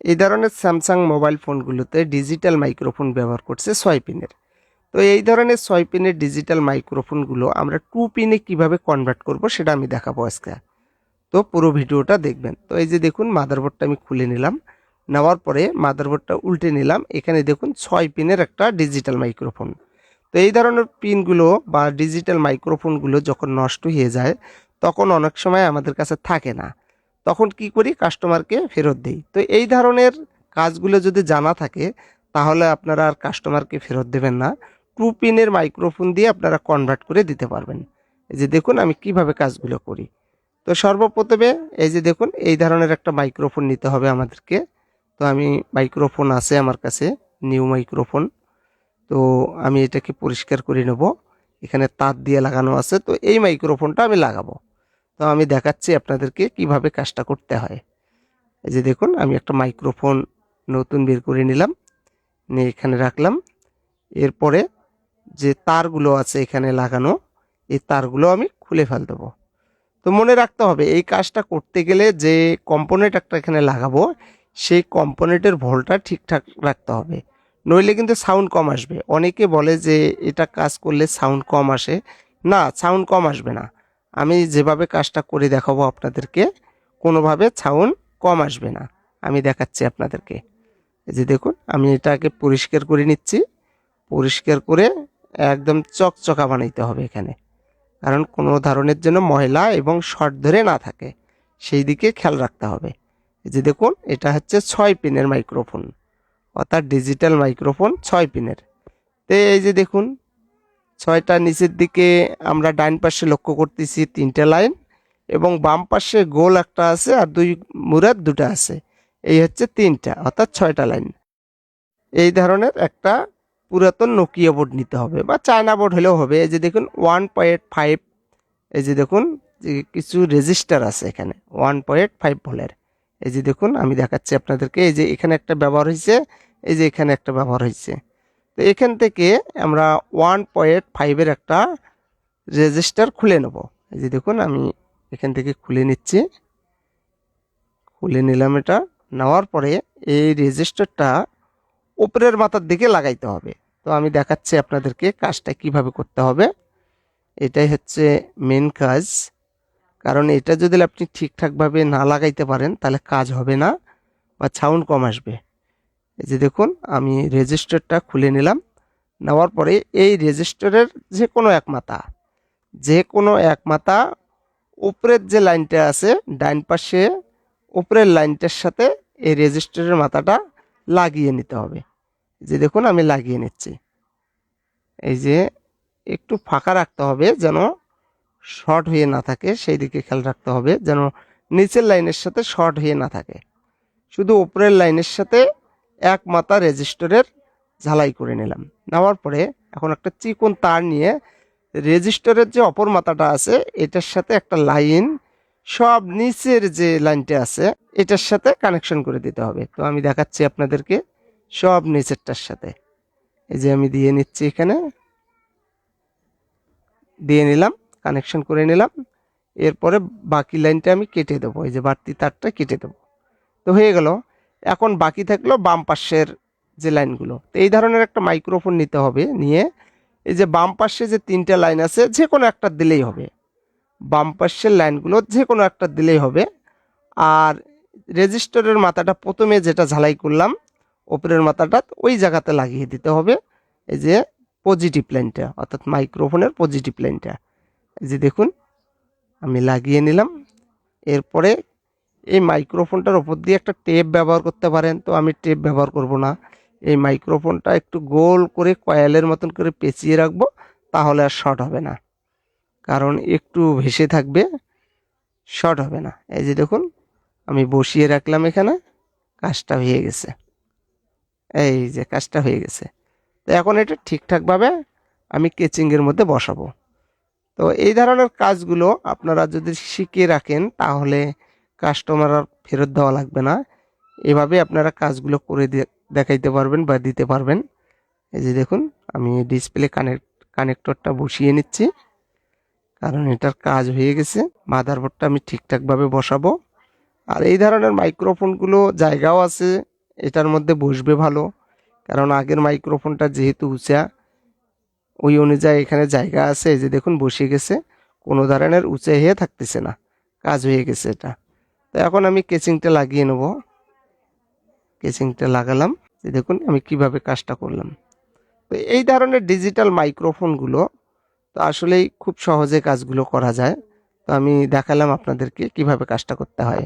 এই ধরনের Samsung mobile ফোনগুলোতে digital microphone ব্যবহার করছে 6 পিনের। তো এই ধরনের 6 পিনের ডিজিটাল মাইক্রোফোনগুলো আমরা 2 পিনে কিভাবে কনভার্ট করব সেটা আমি দেখাবো আজকে। তো পুরো ভিডিওটা দেখবেন। তো এই যে দেখুন মাদারবোর্ডটা আমি খুলে নিলাম। নেওয়ার পরে মাদারবোর্ডটা উল্টে নিলাম। এখানে দেখুন 6 পিনের একটা ডিজিটাল মাইক্রোফোন। তো এই ধরনের পিনগুলো বা ডিজিটাল মাইক্রোফোনগুলো যখন নষ্ট হয়ে যায় তখন অনেক সময় আমাদের কাছে থাকে না। তখন কি করি, কাস্টমারকে ফেরত দেই। তো এই ধরনের কাজগুলো যদি জানা থাকে তাহলে আপনারা আর কাস্টমারকে ফেরত দেবেন না, 2 পিনের মাইক্রোফোন দিয়ে আপনারা কনভার্ট করে দিতে পারবেন। এই যে দেখুন আমি কিভাবে কাজগুলো করি। তো সর্বপ্রথমে এই যে দেখুন এই ধরনের একটা মাইক্রোফোন নিতে হবে আমাদেরকে। তো আমি মাইক্রোফোন আছে আমার কাছে, নিউ মাইক্রোফোন। তো আমি এটাকে পরিষ্কার করে নেব। এখানে তার দিয়ে লাগানো আছে, তো এই মাইক্রোফোনটা আমি লাগাবো। তো আমি দেখাচ্ছি আপনাদেরকে কিভাবে কাজটা করতে হয়। এই যে দেখুন আমি একটা মাইক্রোফোন নতুন বের করে নিলাম, নিয়ে এখানে রাখলাম। এরপরে যে তারগুলো আছে এখানে লাগানো, এই তারগুলো আমি খুলে ফেল দেবো। তো মনে রাখতে হবে এই কাজটা করতে গেলে যে কম্পোনেন্ট একটা এখানে লাগাবো সেই কম্পোনেন্টের ভোল্টটা ঠিকঠাক রাখতে হবে, নইলে কিন্তু সাউন্ড কম আসবে। অনেকে বলে যে এটা কাজ করলে সাউন্ড কম আসে। না, সাউন্ড কম আসবে না। আমি যেভাবে কাজটা করে দেখাবো আপনাদেরকে, কোনোভাবে সাউন্ড কম আসবে না। আমি দেখাচ্ছি আপনাদেরকে। এই যে দেখুন আমি এটাকে পরিষ্কার করে নিচ্ছি। পরিষ্কার করে একদম চকচকা বানাইতে হবে এখানে, কারণ কোনো ধরনের যেন ময়লা এবং শর্ট ধরে না থাকে সেই দিকে খেয়াল রাখতে হবে। এই যে দেখুন এটা হচ্ছে 6 পিনের মাইক্রোফোন, অর্থাৎ ডিজিটাল মাইক্রোফোন 6 পিনের। তো এই যে দেখুন 6টা নিচের দিকে আমরা ডান পাশে লক্ষ্য করতেছি 3টে লাইন, এবং বাম পাশে গোল একটা আছে আর দুই মুরাদ দুটো আছে। এই হচ্ছে 3টা, অর্থাৎ 6টা লাইন। এই ধরনের একটা পুরাতন নোকিয়া বোর্ড নিতে হবে বা চায়না বোর্ড হলেও হবে। এই যে দেখুন 1.5, এই যে দেখুন যে কিছু রেজিস্টার আছে এখানে 1.5 ভোল্টের। এই যে দেখুন আমি দেখাচ্ছি আপনাদেরকে। এই যে এখানে একটা ব্যবহার হয়েছে, এই যে এখানে একটা ব্যবহার হয়েছে। তো এখান থেকে আমরা 1.5-এর একটা রেজিস্টার খুলে নেব। এই যে দেখুন আমি এখান থেকে খুলে নিচ্ছি। খুলে নিলাম। এটা নেওয়ার পরে এই রেজিস্টারটা উপরের মাথার দিকে লাগাইতে হবে। তো আমি দেখাচ্ছি আপনাদেরকে কাজটা কিভাবে করতে হবে। এটাই হচ্ছে মেন কাজ, কারণ এটা যদি আপনি ঠিকঠাকভাবে না লাগাইতে পারেন তাহলে কাজ হবে না বা সাউন্ড কম আসবে। এই যে দেখুন আমি রেজিস্টারটা খুলে নিলাম। নেওয়ার পরে এই রেজিস্টারের যে কোনো এক মাথা উপরের যে লাইনটা আছে ডান পাশে উপরের লাইনটার সাথে এই রেজিস্টারের মাথাটা লাগিয়ে নিতে হবে। যে দেখুন আমি লাগিয়ে নিচ্ছি। এই যে একটু ফাঁকা রাখতে হবে যেন শর্ট হয়ে না থাকে, সেই দিকে খেয়াল রাখতে হবে যেন নিচের লাইনের সাথে শর্ট হয়ে না থাকে। শুধু উপরের লাইনের সাথে এক মাথা রেজিস্টারের ঝালাই করে নিলাম। নেওয়ার পরে এখন একটা চিকন তার নিয়ে রেজিস্টারের যে অপর মাথাটা আছে এটার সাথে একটা লাইন সব নিচের যে লাইনটা আছে এটার সাথে কানেকশন করে দিতে হবে। তো আমি দেখাচ্ছি আপনাদেরকে সব নিচেরটার সাথে। এই যে আমি দিয়ে নিচ্ছি, এখানে দিয়ে নিলাম, কানেকশন করে নিলাম। এরপরে বাকি লাইনটা আমি কেটে দেবো, এই যে বাড়তি তারটা কেটে দেবো। তো হয়ে গেল। এখন বাকি থাকলো বাম পাশের যে লাইনগুলো। তো এই ধরনের একটা মাইক্রোফোন নিতে হবে, নিয়ে এই যে বাম পাশে যে 3টে লাইন আছে যে কোনো একটা দিলেই হবে। বাম পাশের লাইনগুলো যে কোনো একটা দিলেই হবে। আর রেজিস্টারের মাথাটা প্রথমে যেটা ঝালাই করলাম ওপরের মাথাটা ওই জায়গাতে লাগিয়ে দিতে হবে। এই যে পজিটিভ লাইনটা, অর্থাৎ মাইক্রোফোনের পজিটিভ লাইনটা। এই যে দেখুন আমি লাগিয়ে নিলাম। এরপরে এই মাইক্রোফোনটার ওপর দিয়ে একটা টেপ ব্যবহার করতে পারেন, তো আমি টেপ ব্যবহার করব না। এই মাইক্রোফোনটা একটু গোল করে কয়েলের মতন করে পেঁচিয়ে রাখবো, তাহলে আর শর্ট হবে না, কারণ একটু ভেসে থাকবে, শর্ট হবে না। এই যে দেখুন আমি বসিয়ে রাখলাম এখানে, কাজটা হয়ে গেছে। এই যে কাজটা হয়ে গেছে। তো এখন এটা ঠিকঠাকভাবে আমি কেচিংয়ের মধ্যে বসাবো। তো এই ধরনের কাজগুলো আপনারা যদি শিখে রাখেন তাহলে কাস্টমার আর ফেরত দেওয়া লাগবে না। এভাবে আপনারা কাজগুলো করে দেখাইতে পারবেন বা দিতে পারবেন। এই যে দেখুন আমি ডিসপ্লে কানেক্টরটা বসিয়ে নিচ্ছি, কারণ এটার কাজ হয়ে গেছে। মাদারবোর্ডটা আমি ঠিকঠাকভাবে বসাবো। আর এই ধরনের মাইক্রোফোনগুলো জায়গাও আছে, এটার মধ্যে বসবে ভালো, কারণ আগের মাইক্রোফোনটা যেহেতু উঁচা, ওই অনুযায়ী এখানে জায়গা আছে। এই যে দেখুন বসে গেছে, কোনো ধরনের উঁচে হয়ে থাকতেছে না, কাজ হয়ে গেছে এটা। তো এখন আমি কেচিংটা লাগিয়ে নেব। কেচিংটা লাগালাম, এই দেখুন আমি কিভাবে কাজটা করলাম। তো এই ধরনের ডিজিটাল মাইক্রোফোনগুলো তো আসলেই খুব সহজে কাজগুলো করা যায়। তো আমি দেখালাম আপনাদেরকে কিভাবে কাজটা করতে হয়।